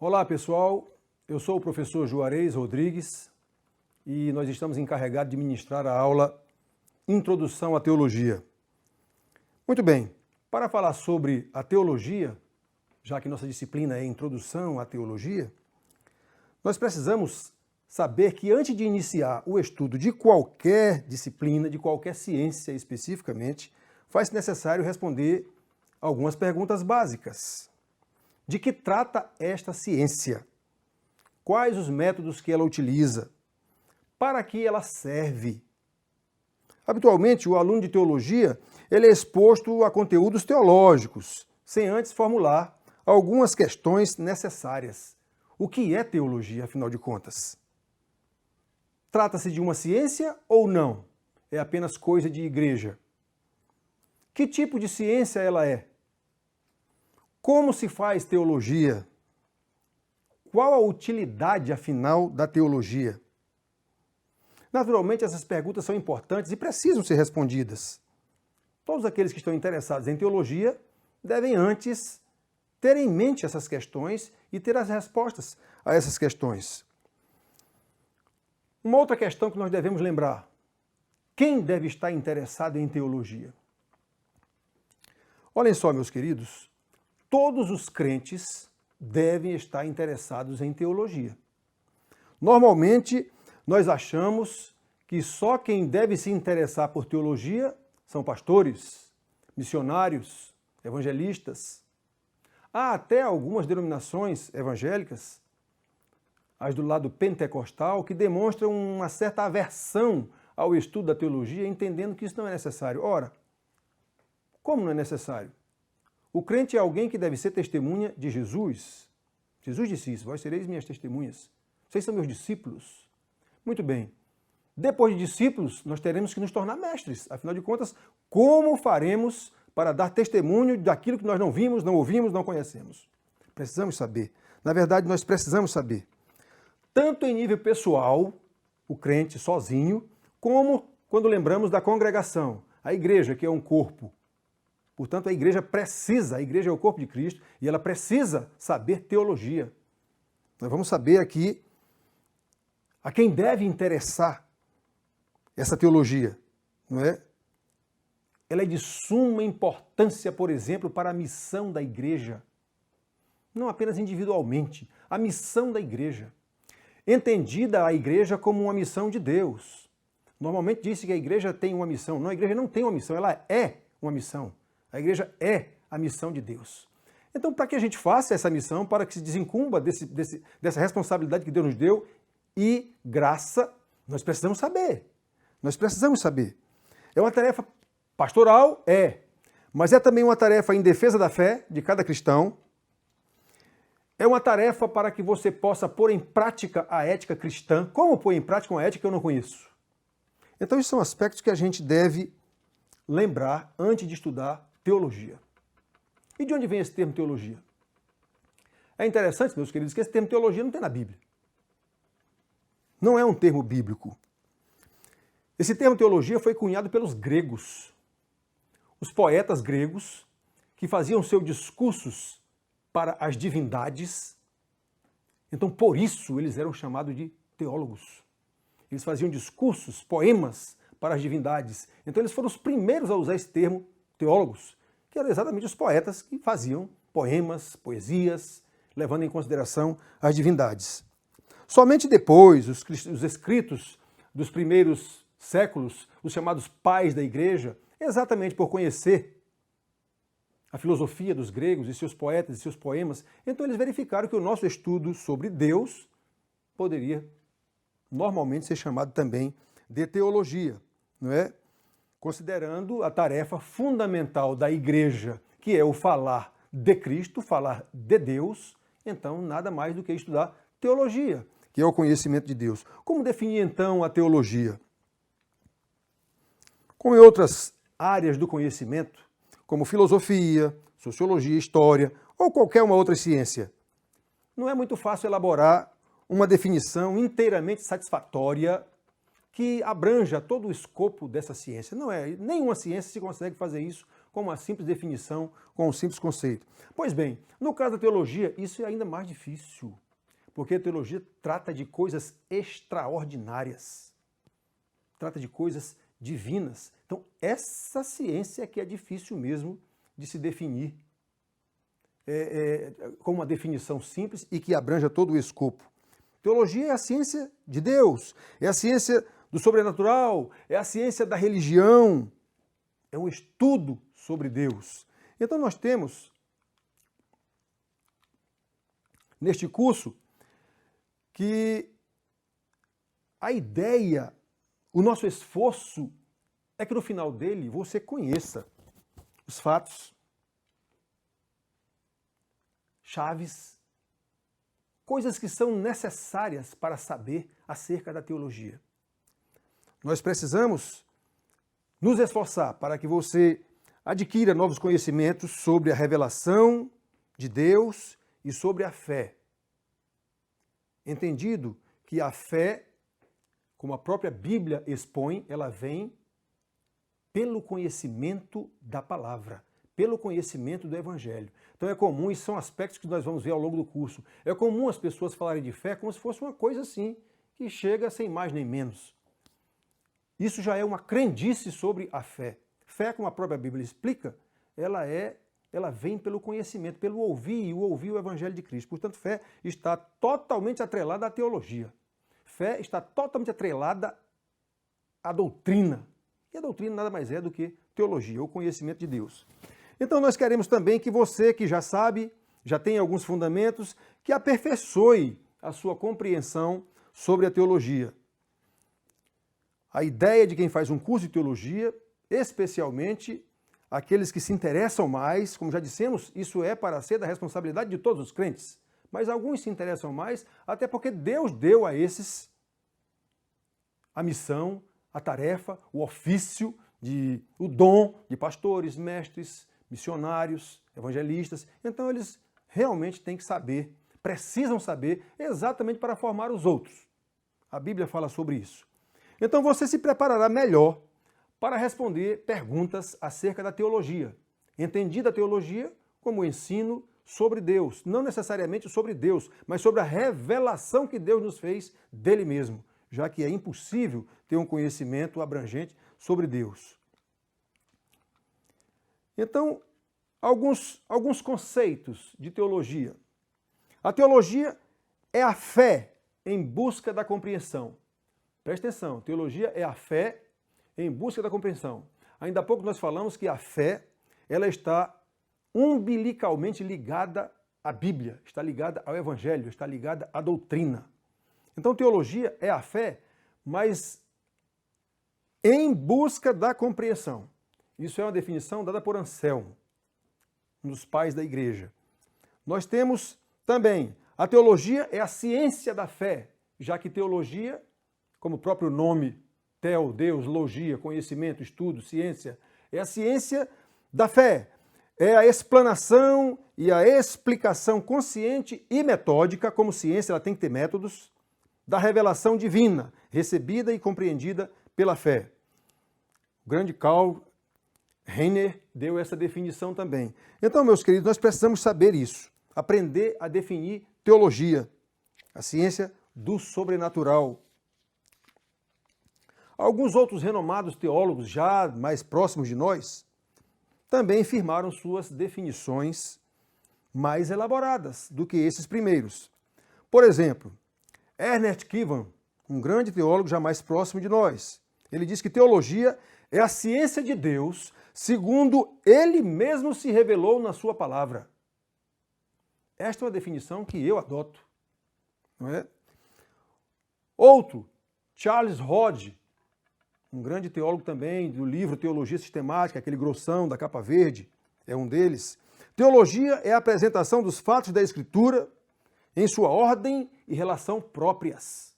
Olá pessoal, eu sou o professor Juarez Rodrigues e nós estamos encarregados de ministrar a aula Introdução à Teologia. Muito bem, para falar sobre a teologia, já que nossa disciplina é Introdução à Teologia, nós precisamos saber que antes de iniciar o estudo de qualquer disciplina, de qualquer ciência especificamente, faz necessário responder algumas perguntas básicas. De que trata esta ciência? Quais os métodos que ela utiliza? Para que ela serve? Habitualmente, o aluno de teologia ele é exposto a conteúdos teológicos, sem antes formular algumas questões necessárias. O que é teologia, afinal de contas? Trata-se de uma ciência ou não? É apenas coisa de igreja? Que tipo de ciência ela é? Como se faz teologia? Qual a utilidade, afinal, da teologia? Naturalmente, essas perguntas são importantes e precisam ser respondidas. Todos aqueles que estão interessados em teologia devem antes ter em mente essas questões e ter as respostas a essas questões. Uma outra questão que nós devemos lembrar: quem deve estar interessado em teologia? Olhem só, meus queridos, todos os crentes devem estar interessados em teologia. Normalmente, nós achamos que só quem deve se interessar por teologia são pastores, missionários, evangelistas. Há até algumas denominações evangélicas, as do lado pentecostal, que demonstram uma certa aversão ao estudo da teologia, entendendo que isso não é necessário. Ora, como não é necessário? O crente é alguém que deve ser testemunha de Jesus. Jesus disse isso: vós sereis minhas testemunhas. Vocês são meus discípulos. Muito bem. Depois de discípulos, nós teremos que nos tornar mestres. Afinal de contas, como faremos para dar testemunho daquilo que nós não vimos, não ouvimos, não conhecemos? Precisamos saber. Na verdade, nós precisamos saber. Tanto em nível pessoal, o crente sozinho, como quando lembramos da congregação, a igreja, que é um corpo. Portanto, a igreja é o corpo de Cristo e ela precisa saber teologia. Nós vamos saber aqui a quem deve interessar essa teologia, não é? Ela é de suma importância, por exemplo, para a missão da igreja. Não apenas individualmente, a missão da igreja. Entendida a igreja como uma missão de Deus. Normalmente diz-se que a igreja tem uma missão. Não, a igreja não tem uma missão, ela é uma missão. A igreja é a missão de Deus. Então, para que a gente faça essa missão, para que se desincumba dessa responsabilidade que Deus nos deu e graça, nós precisamos saber. Nós precisamos saber. É uma tarefa pastoral? É. Mas é também uma tarefa em defesa da fé de cada cristão. É uma tarefa para que você possa pôr em prática a ética cristã. Como pôr em prática uma ética que eu não conheço? Então, esses são aspectos que a gente deve lembrar antes de estudar teologia. E de onde vem esse termo teologia? É interessante, meus queridos, que esse termo teologia não tem na Bíblia. Não é um termo bíblico. Esse termo teologia foi cunhado pelos gregos. Os poetas gregos que faziam seus discursos para as divindades. Então, por isso, eles eram chamados de teólogos. Eles faziam discursos, poemas para as divindades. Então, eles foram os primeiros a usar esse termo teólogos, que eram exatamente os poetas que faziam poemas, poesias, levando em consideração as divindades. Somente depois, os escritos dos primeiros séculos, os chamados pais da igreja, exatamente por conhecer a filosofia dos gregos e seus poetas e seus poemas, então eles verificaram que o nosso estudo sobre Deus poderia normalmente ser chamado também de teologia, não é? Considerando a tarefa fundamental da igreja, que é o falar de Cristo, falar de Deus, então nada mais do que estudar teologia, que é o conhecimento de Deus. Como definir então a teologia? Como em outras áreas do conhecimento, como filosofia, sociologia, história ou qualquer uma outra ciência, não é muito fácil elaborar uma definição inteiramente satisfatória que abranja todo o escopo dessa ciência. Não é, nenhuma ciência se consegue fazer isso com uma simples definição, com um simples conceito. Pois bem, no caso da teologia, isso é ainda mais difícil, porque a teologia trata de coisas extraordinárias, trata de coisas divinas. Então, essa ciência que é difícil mesmo de se definir com uma definição simples e que abranja todo o escopo. Teologia é a ciência de Deus, é a ciência do sobrenatural, é a ciência da religião, é um estudo sobre Deus. Então nós temos, neste curso, que a ideia, o nosso esforço é que no final dele você conheça os fatos, chaves, coisas que são necessárias para saber acerca da teologia. Nós precisamos nos esforçar para que você adquira novos conhecimentos sobre a revelação de Deus e sobre a fé. Entendido que a fé, como a própria Bíblia expõe, ela vem pelo conhecimento da palavra, pelo conhecimento do Evangelho. Então é comum, e são aspectos que nós vamos ver ao longo do curso, é comum as pessoas falarem de fé como se fosse uma coisa assim, que chega sem mais nem menos. Isso já é uma crendice sobre a fé. Fé, como a própria Bíblia explica, ela vem pelo conhecimento, pelo ouvir o Evangelho de Cristo. Portanto, fé está totalmente atrelada à teologia. Fé está totalmente atrelada à doutrina. E a doutrina nada mais é do que teologia, o conhecimento de Deus. Então nós queremos também que você, que já sabe, já tem alguns fundamentos, que aperfeiçoe a sua compreensão sobre a teologia. A ideia de quem faz um curso de teologia, especialmente aqueles que se interessam mais, como já dissemos, isso é para ser da responsabilidade de todos os crentes, mas alguns se interessam mais, até porque Deus deu a esses a missão, a tarefa, o ofício, o dom de pastores, mestres, missionários, evangelistas. Então eles realmente têm que saber, precisam saber exatamente para formar os outros. A Bíblia fala sobre isso. Então você se preparará melhor para responder perguntas acerca da teologia. Entendida a teologia como o ensino sobre Deus, não necessariamente sobre Deus, mas sobre a revelação que Deus nos fez dele mesmo, já que é impossível ter um conhecimento abrangente sobre Deus. Então, alguns conceitos de teologia. A teologia é a fé em busca da compreensão. Preste atenção, teologia é a fé em busca da compreensão. Ainda há pouco nós falamos que a fé, ela está umbilicalmente ligada à Bíblia, está ligada ao Evangelho, está ligada à doutrina. Então teologia é a fé, mas em busca da compreensão. Isso é uma definição dada por Anselmo, um dos pais da igreja. Nós temos também, a teologia é a ciência da fé, já que teologia, como o próprio nome, teo, Deus, logia, conhecimento, estudo, ciência, é a ciência da fé. É a explanação e a explicação consciente e metódica, como ciência ela tem que ter métodos, da revelação divina, recebida e compreendida pela fé. O grande Karl Rahner deu essa definição também. Então, meus queridos, nós precisamos saber isso, aprender a definir teologia, a ciência do sobrenatural. Alguns outros renomados teólogos, já mais próximos de nós, também firmaram suas definições mais elaboradas do que esses primeiros. Por exemplo, Ernest Kivan, um grande teólogo já mais próximo de nós, ele diz que teologia é a ciência de Deus segundo ele mesmo se revelou na sua palavra. Esta é uma definição que eu adoto, não é? Outro, Charles Hodge, um grande teólogo também do livro Teologia Sistemática, aquele grossão da capa verde, é um deles. Teologia é a apresentação dos fatos da Escritura em sua ordem e relação próprias.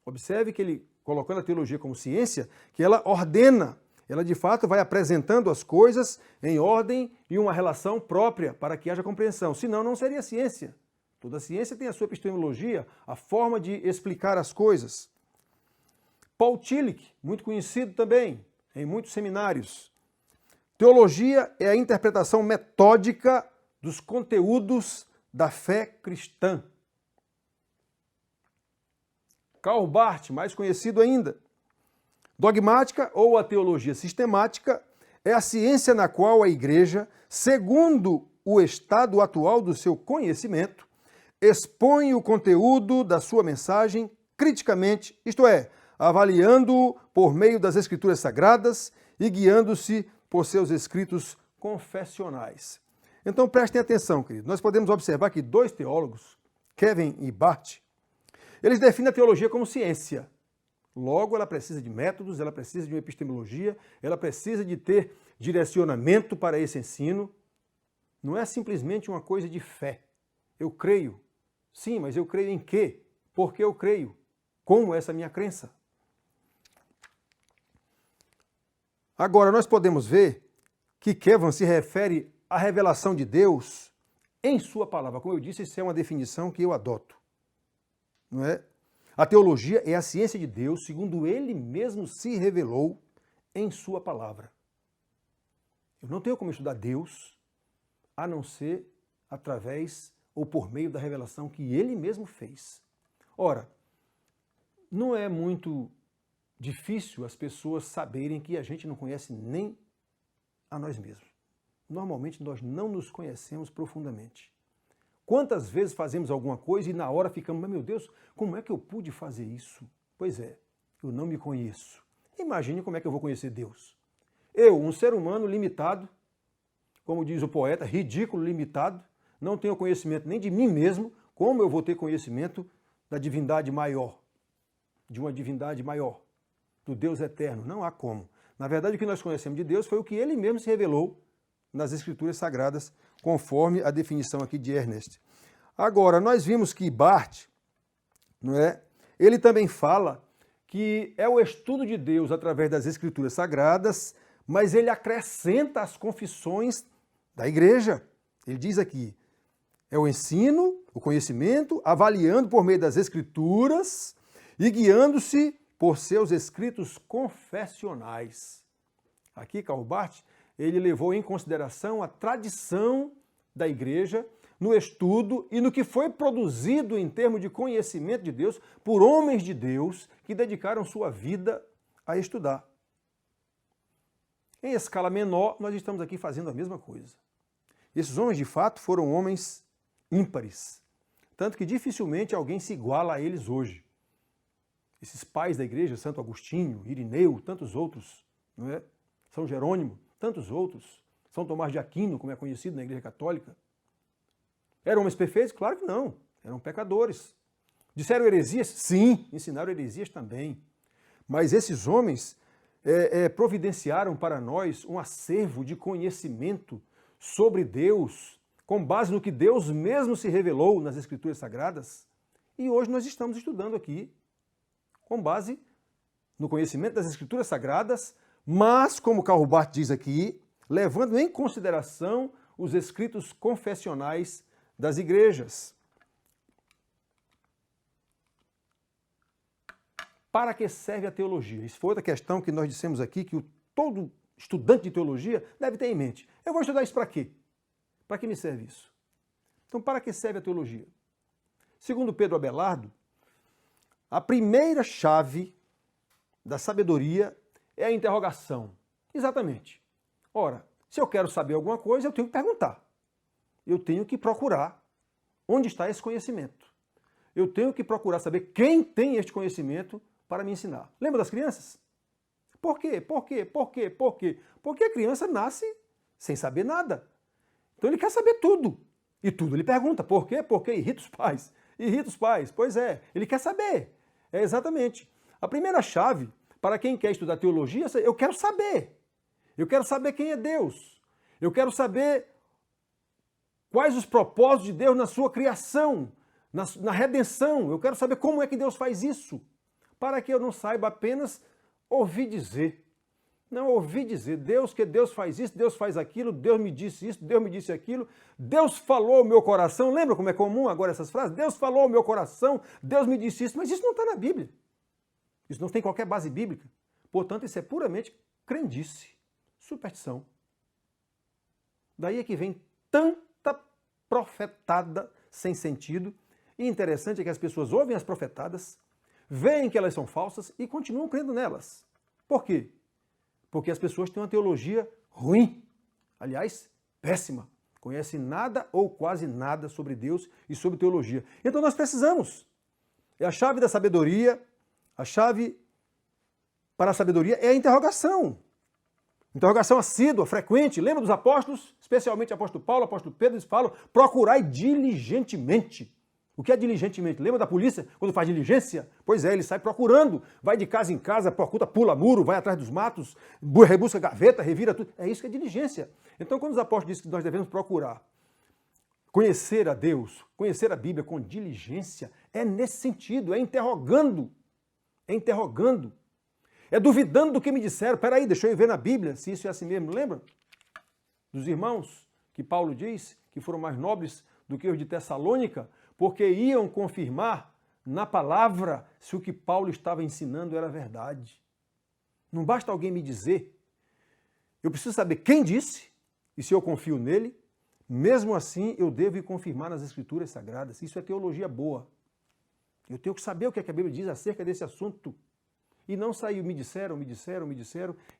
Observe que ele, colocando a teologia como ciência, que ela ordena, ela de fato vai apresentando as coisas em ordem e uma relação própria para que haja compreensão. Senão não seria ciência. Toda ciência tem a sua epistemologia, a forma de explicar as coisas. Paul Tillich, muito conhecido também, em muitos seminários, Teologia é a interpretação metódica dos conteúdos da fé cristã. Karl Barth, mais conhecido ainda. Dogmática ou a teologia sistemática é a ciência na qual a Igreja, segundo o estado atual do seu conhecimento, expõe o conteúdo da sua mensagem criticamente, isto é, avaliando-o por meio das Escrituras Sagradas e guiando-se por seus escritos confessionais. Então prestem atenção, queridos. Nós podemos observar que dois teólogos, Kevin e Barth, eles definem a teologia como ciência. Logo, ela precisa de métodos, ela precisa de uma epistemologia, ela precisa de ter direcionamento para esse ensino. Não é simplesmente uma coisa de fé. Eu creio. Sim, mas eu creio em quê? Por que eu creio? Como é essa minha crença? Agora, nós podemos ver que Kevin se refere à revelação de Deus em sua palavra. Como eu disse, isso é uma definição que eu adoto. Não é? A teologia é a ciência de Deus, segundo ele mesmo se revelou em sua palavra. Eu não tenho como estudar Deus a não ser através ou por meio da revelação que ele mesmo fez. Ora, não é muito difícil as pessoas saberem que a gente não conhece nem a nós mesmos. Normalmente nós não nos conhecemos profundamente. Quantas vezes fazemos alguma coisa e na hora ficamos, mas meu Deus, como é que eu pude fazer isso? Pois é, eu não me conheço. Imagine como é que eu vou conhecer Deus. Eu, um ser humano limitado, como diz o poeta, ridículo, limitado, não tenho conhecimento nem de mim mesmo, como eu vou ter conhecimento da divindade maior, de uma divindade maior, do Deus eterno? Não há como. Na verdade, o que nós conhecemos de Deus foi o que ele mesmo se revelou nas Escrituras Sagradas, conforme a definição aqui de Ernest. Agora, nós vimos que Barth, não é? Ele também fala que é o estudo de Deus através das Escrituras Sagradas, mas ele acrescenta as confissões da igreja. Ele diz aqui, é o ensino, o conhecimento, avaliando por meio das Escrituras e guiando-se por seus escritos confessionais. Aqui, Karl Barth, ele levou em consideração a tradição da igreja no estudo e no que foi produzido em termos de conhecimento de Deus por homens de Deus que dedicaram sua vida a estudar. Em escala menor, nós estamos aqui fazendo a mesma coisa. Esses homens, de fato, foram homens ímpares, tanto que dificilmente alguém se iguala a eles hoje. Esses pais da igreja, Santo Agostinho, Irineu, tantos outros, não é? São Jerônimo, tantos outros, São Tomás de Aquino, como é conhecido na Igreja Católica. Eram homens perfeitos? Claro que não, eram pecadores. Disseram heresias? Sim, ensinaram heresias também. Mas esses homens providenciaram para nós um acervo de conhecimento sobre Deus, com base no que Deus mesmo se revelou nas Escrituras Sagradas. E hoje nós estamos estudando aqui, com base no conhecimento das Escrituras Sagradas, mas, como Karl Barth diz aqui, levando em consideração os escritos confessionais das igrejas. Para que serve a teologia? Isso foi outra questão que nós dissemos aqui, que todo estudante de teologia deve ter em mente. Eu vou estudar isso para quê? Para que me serve isso? Então, para que serve a teologia? Segundo Pedro Abelardo, a primeira chave da sabedoria é a interrogação. Exatamente. Ora, se eu quero saber alguma coisa, eu tenho que perguntar. Eu tenho que procurar onde está esse conhecimento. Eu tenho que procurar saber quem tem este conhecimento para me ensinar. Lembra das crianças? Por quê? Por quê? Por quê? Por quê? Porque a criança nasce sem saber nada. Então ele quer saber tudo. E tudo ele pergunta. Por quê? Por quê? Irrita os pais. Irrita os pais. Pois é, ele quer saber. É exatamente. A primeira chave para quem quer estudar teologia, eu quero saber. Eu quero saber quem é Deus. Eu quero saber quais os propósitos de Deus na sua criação, na redenção. Eu quero saber como é que Deus faz isso. Para que eu não saiba apenas ouvir dizer. Não, ouvir dizer, Deus faz isso, Deus faz aquilo, Deus me disse isso, Deus me disse aquilo, Deus falou ao meu coração. Lembra como é comum agora essas frases? Deus falou ao meu coração, Deus me disse isso, mas isso não está na Bíblia. Isso não tem qualquer base bíblica. Portanto, isso é puramente crendice, superstição. Daí é que vem tanta profetada sem sentido. E interessante é que as pessoas ouvem as profetadas, veem que elas são falsas e continuam crendo nelas. Por quê? Porque as pessoas têm uma teologia ruim, aliás, péssima. Conhecem nada ou quase nada sobre Deus e sobre teologia. Então nós precisamos. É a chave da sabedoria, a chave para a sabedoria é a interrogação. Interrogação assídua, frequente. Lembra dos apóstolos? Especialmente o apóstolo Paulo, o apóstolo Pedro, eles falam, procurai diligentemente. O que é diligentemente? Lembra da polícia quando faz diligência? Pois é, ele sai procurando, vai de casa em casa, procura, pula muro, vai atrás dos matos, rebusca gaveta, revira tudo. É isso que é diligência. Então, quando os apóstolos dizem que nós devemos procurar conhecer a Deus, conhecer a Bíblia com diligência, é nesse sentido, é interrogando. É interrogando. É duvidando do que me disseram. Peraí, deixa eu ver na Bíblia se isso é assim mesmo. Lembra dos irmãos que Paulo diz que foram mais nobres do que os de Tessalônica, porque iam confirmar na palavra se o que Paulo estava ensinando era verdade. Não basta alguém me dizer. Eu preciso saber quem disse e se eu confio nele. Mesmo assim, eu devo ir confirmar nas Escrituras Sagradas. Isso é teologia boa. Eu tenho que saber o que a Bíblia diz acerca desse assunto. E não sair, me disseram,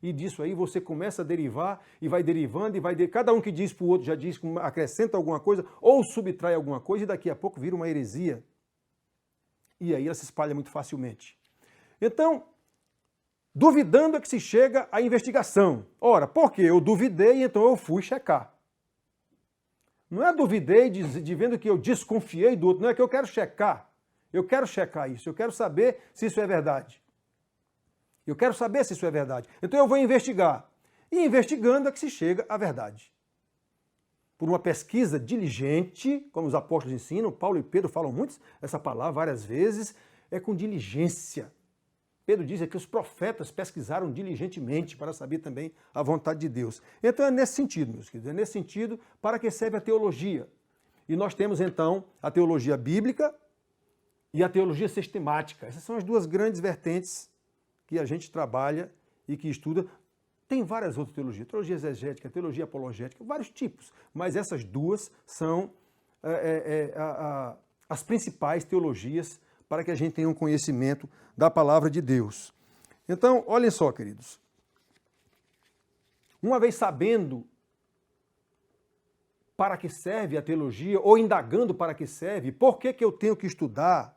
e disso aí você começa a derivar, e vai derivando, cada um que diz para o outro já diz, acrescenta alguma coisa, ou subtrai alguma coisa, e daqui a pouco vira uma heresia. E aí ela se espalha muito facilmente. Então, duvidando é que se chega à investigação. Ora, porque eu duvidei, então eu fui checar. Não é duvidei de vendo que eu desconfiei do outro, não é que eu quero checar. Eu quero checar isso, eu quero saber se isso é verdade. Eu quero saber se isso é verdade. Então eu vou investigar. E investigando é que se chega à verdade. Por uma pesquisa diligente, como os apóstolos ensinam, Paulo e Pedro falam muito essa palavra várias vezes, é com diligência. Pedro diz que os profetas pesquisaram diligentemente para saber também a vontade de Deus. Então é nesse sentido, meus queridos, é nesse sentido para que serve a teologia. E nós temos então a teologia bíblica e a teologia sistemática. Essas são as duas grandes vertentes que a gente trabalha e que estuda. Tem várias outras teologias, teologia exegética, teologia apologética, vários tipos, mas essas duas são as principais teologias para que a gente tenha um conhecimento da palavra de Deus. Então, olhem só, queridos. Uma vez sabendo para que serve a teologia, ou indagando para que serve, por que eu tenho que estudar?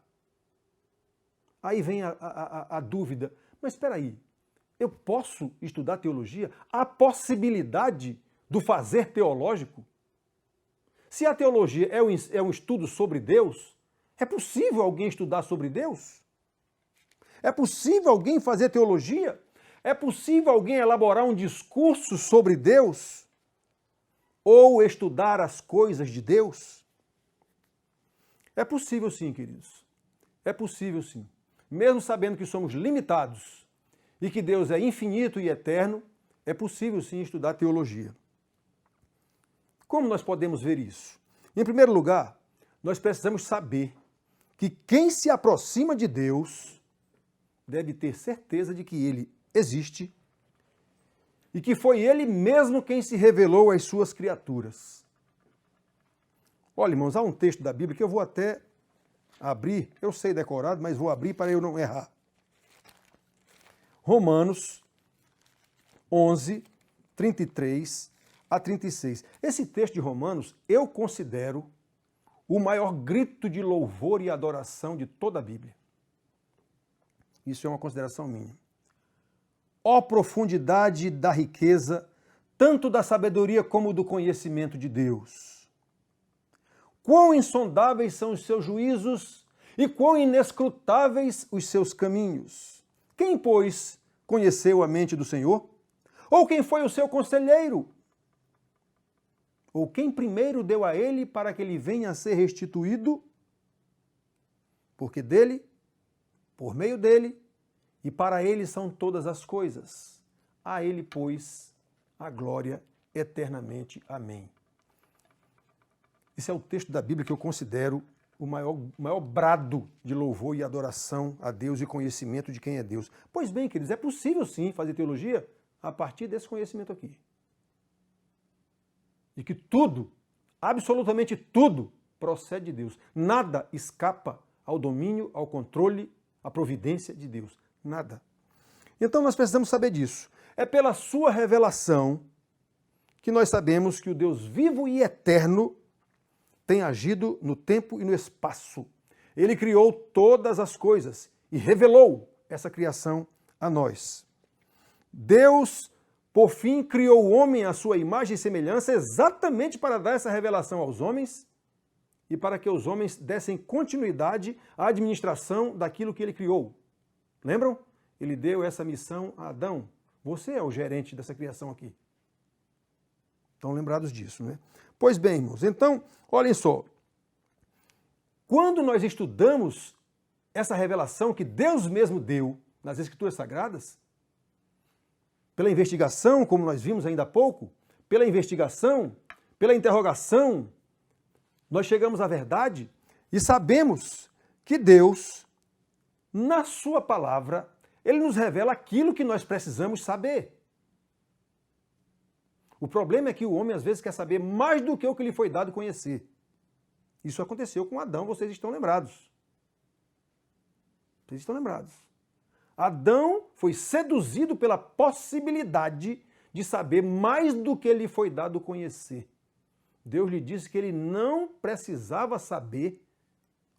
Aí vem a dúvida. Mas espera aí, eu posso estudar teologia? Há possibilidade do fazer teológico? Se a teologia é um estudo sobre Deus, é possível alguém estudar sobre Deus? É possível alguém fazer teologia? É possível alguém elaborar um discurso sobre Deus? Ou estudar as coisas de Deus? É possível sim, queridos. É possível sim. Mesmo sabendo que somos limitados e que Deus é infinito e eterno, é possível sim estudar teologia. Como nós podemos ver isso? Em primeiro lugar, nós precisamos saber que quem se aproxima de Deus deve ter certeza de que Ele existe e que foi Ele mesmo quem se revelou às suas criaturas. Olha, irmãos, há um texto da Bíblia que eu vou até abrir, eu sei decorado, mas vou abrir para eu não errar. Romanos 11, 33 a 36. Esse texto de Romanos eu considero o maior grito de louvor e adoração de toda a Bíblia. Isso é uma consideração minha. Ó profundidade da riqueza, tanto da sabedoria como do conhecimento de Deus. Quão insondáveis são os seus juízos e quão inescrutáveis os seus caminhos. Quem, pois, conheceu a mente do Senhor? Ou quem foi o seu conselheiro? Ou quem primeiro deu a ele para que ele venha a ser restituído? Porque dele, por meio dele e para ele são todas as coisas. A ele, pois, a glória eternamente. Amém. Esse é o texto da Bíblia que eu considero o maior brado de louvor e adoração a Deus e conhecimento de quem é Deus. Pois bem, queridos, é possível sim fazer teologia a partir desse conhecimento aqui. de que tudo, absolutamente tudo, procede de Deus. Nada escapa ao domínio, ao controle, à providência de Deus. Nada. Então nós precisamos saber disso. É pela sua revelação que nós sabemos que o Deus vivo e eterno tem agido no tempo e no espaço. Ele criou todas as coisas e revelou essa criação a nós. Deus, por fim, criou o homem à sua imagem e semelhança exatamente para dar essa revelação aos homens e para que os homens dessem continuidade à administração daquilo que ele criou. Lembram? Ele deu essa missão a Adão. Você é o gerente dessa criação aqui. Estão lembrados disso, né? Pois bem, irmãos, então, olhem só. Quando nós estudamos essa revelação que Deus mesmo deu nas Escrituras Sagradas, pela investigação, como nós vimos ainda há pouco, pela investigação, pela interrogação, nós chegamos à verdade e sabemos que Deus, na sua palavra, ele nos revela aquilo que nós precisamos saber. O problema é que o homem às vezes quer saber mais do que o que lhe foi dado conhecer. Isso aconteceu com Adão, vocês estão lembrados. Vocês estão lembrados. Adão foi seduzido pela possibilidade de saber mais do que lhe foi dado conhecer. Deus lhe disse que ele não precisava saber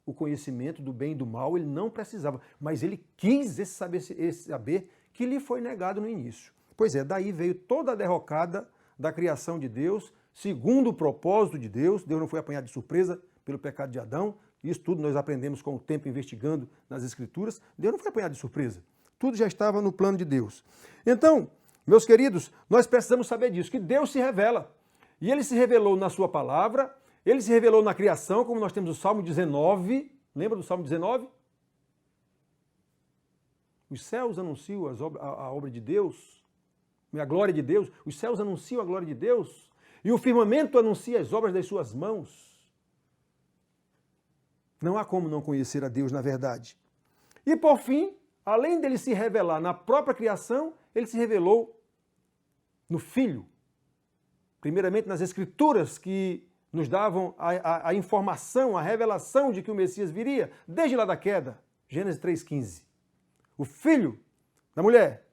o conhecimento do bem e do mal, ele não precisava, mas ele quis esse saber que lhe foi negado no início. Pois é, daí veio toda a derrocada da criação de Deus, segundo o propósito de Deus. Deus não foi apanhado de surpresa pelo pecado de Adão. Isso tudo nós aprendemos com o tempo investigando nas Escrituras. Deus não foi apanhado de surpresa. Tudo já estava no plano de Deus. Então, meus queridos, nós precisamos saber disso, que Deus se revela. E ele se revelou na sua palavra, ele se revelou na criação, como nós temos o Salmo 19. Lembra do Salmo 19? Os céus anunciam a obra de Deus, a glória de Deus. Os céus anunciam a glória de Deus. E o firmamento anuncia as obras das suas mãos. Não há como não conhecer a Deus na verdade. E por fim, além dele se revelar na própria criação, ele se revelou no Filho. Primeiramente nas Escrituras, que nos davam a informação, a revelação de que o Messias viria, desde lá da queda. Gênesis 3,15. O filho da mulher,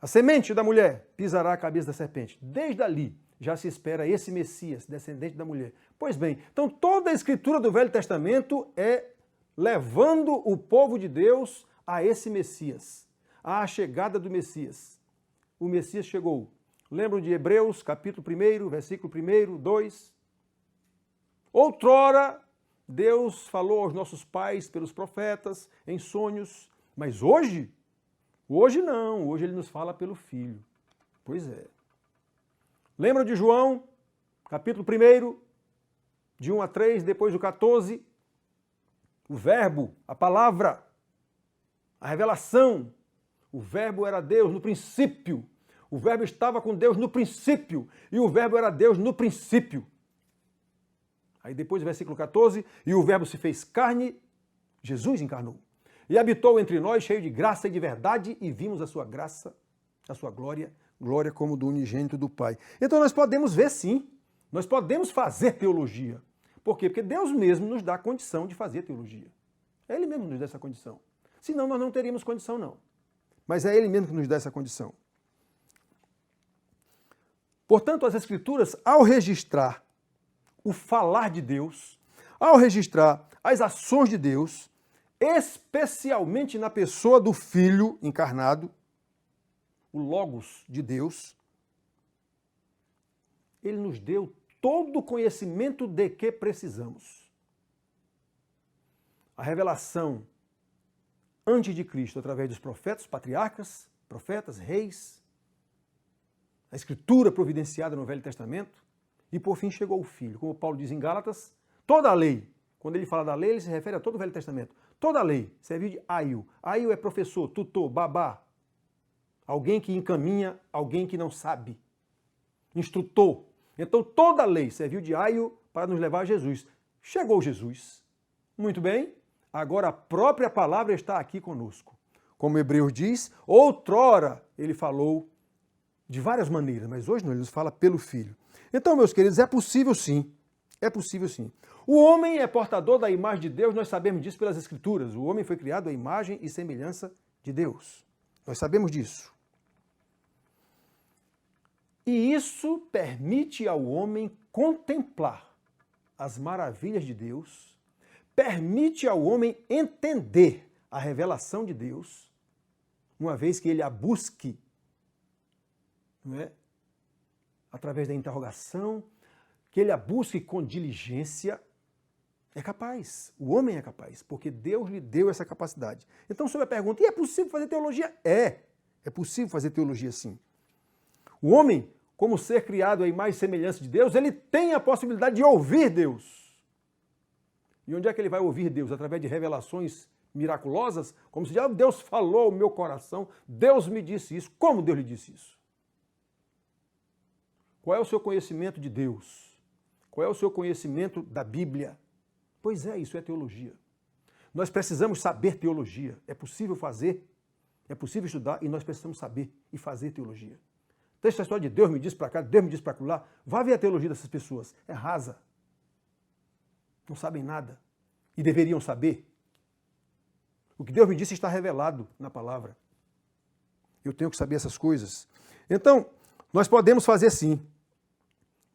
a semente da mulher, pisará a cabeça da serpente. Desde ali já se espera esse Messias, descendente da mulher. Pois bem, então toda a Escritura do Velho Testamento é levando o povo de Deus a esse Messias, à chegada do Messias. O Messias chegou. Lembram de Hebreus, capítulo 1, versículo 1, 2? Outrora, Deus falou aos nossos pais pelos profetas, em sonhos, mas hoje não, hoje ele nos fala pelo Filho. Pois é. Lembram de João, capítulo 1, de 1 a 3, depois do 14? O verbo, a palavra, a revelação. O verbo era Deus no princípio. O verbo estava com Deus no princípio. E o verbo era Deus no princípio. Aí depois, versículo 14, e o verbo se fez carne, Jesus encarnou. E habitou entre nós, cheio de graça e de verdade, e vimos a sua graça, a sua glória, glória como do unigênito do Pai. Então nós podemos ver sim, nós podemos fazer teologia. Por quê? Porque Deus mesmo nos dá a condição de fazer teologia. É Ele mesmo que nos dá essa condição. Senão nós não teríamos condição não. Mas é Ele mesmo que nos dá essa condição. Portanto, as Escrituras, ao registrar o falar de Deus, ao registrar as ações de Deus, especialmente na pessoa do Filho encarnado, o Logos de Deus, ele nos deu todo o conhecimento de que precisamos. A revelação antes de Cristo, através dos profetas, patriarcas, profetas, reis, a Escritura providenciada no Velho Testamento, e por fim chegou o Filho. Como Paulo diz em Gálatas, toda a lei, quando ele fala da lei, ele se refere a todo o Velho Testamento. Toda a lei serviu de aio. Aio é professor, tutor, babá. Alguém que encaminha, alguém que não sabe. Instrutor. Então toda a lei serviu de aio para nos levar a Jesus. Chegou Jesus. Muito bem, agora a própria palavra está aqui conosco. Como Hebreus diz, outrora ele falou de várias maneiras, mas hoje não, ele nos fala pelo Filho. Então, meus queridos, é possível sim. É possível sim. O homem é portador da imagem de Deus, nós sabemos disso pelas Escrituras. O homem foi criado à imagem e semelhança de Deus. Nós sabemos disso. E isso permite ao homem contemplar as maravilhas de Deus, permite ao homem entender a revelação de Deus, uma vez que ele a busque, não é? Através da interrogação, que ele a busque com diligência, é capaz. O homem é capaz, porque Deus lhe deu essa capacidade. Então, sobre a pergunta, e é possível fazer teologia? É possível fazer teologia sim. O homem, como ser criado à imagem e semelhança de Deus, ele tem a possibilidade de ouvir Deus. E onde é que ele vai ouvir Deus? Através de revelações miraculosas? Como se Deus falou ao meu coração, Deus me disse isso. Como Deus lhe disse isso? Qual é o seu conhecimento de Deus? Qual é o seu conhecimento da Bíblia? Pois é, isso é teologia. Nós precisamos saber teologia. É possível fazer, é possível estudar e nós precisamos saber e fazer teologia. Então, essa história de Deus me diz para cá, Deus me diz para lá, vá ver a teologia dessas pessoas. É rasa. Não sabem nada. E deveriam saber. O que Deus me disse está revelado na palavra. Eu tenho que saber essas coisas. Então, nós podemos fazer sim.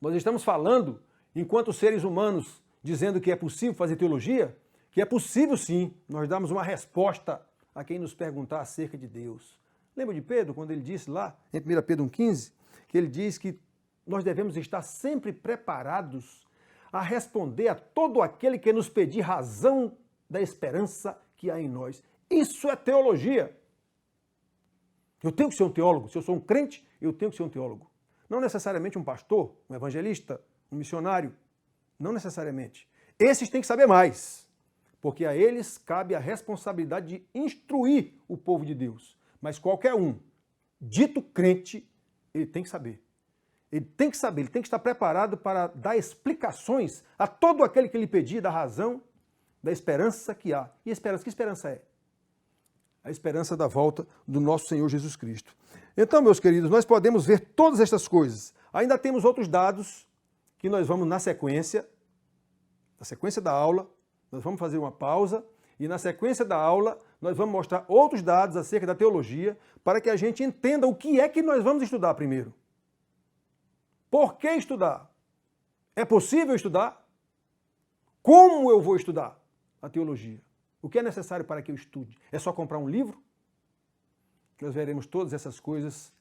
Nós estamos falando, enquanto seres humanos, dizendo que é possível fazer teologia, que é possível sim nós darmos uma resposta a quem nos perguntar acerca de Deus. Lembra de Pedro, quando ele disse lá, em 1 Pedro 1,15, que ele diz que nós devemos estar sempre preparados a responder a todo aquele que nos pedir razão da esperança que há em nós. Isso é teologia. Eu tenho que ser um teólogo. Se eu sou um crente, eu tenho que ser um teólogo. Não necessariamente um pastor, um evangelista, um missionário. Não necessariamente. Esses têm que saber mais, porque a eles cabe a responsabilidade de instruir o povo de Deus. Mas qualquer um, dito crente, ele tem que saber. Ele tem que saber, ele tem que estar preparado para dar explicações a todo aquele que lhe pedir da razão, da esperança que há. E esperança, que esperança é? A esperança da volta do nosso Senhor Jesus Cristo. Então, meus queridos, nós podemos ver todas estas coisas. Ainda temos outros dados que nós vamos, na sequência da aula, nós vamos fazer uma pausa e na sequência da aula nós vamos mostrar outros dados acerca da teologia para que a gente entenda o que é que nós vamos estudar primeiro. Por que estudar? É possível estudar? Como eu vou estudar a teologia? O que é necessário para que eu estude? É só comprar um livro? Nós veremos todas essas coisas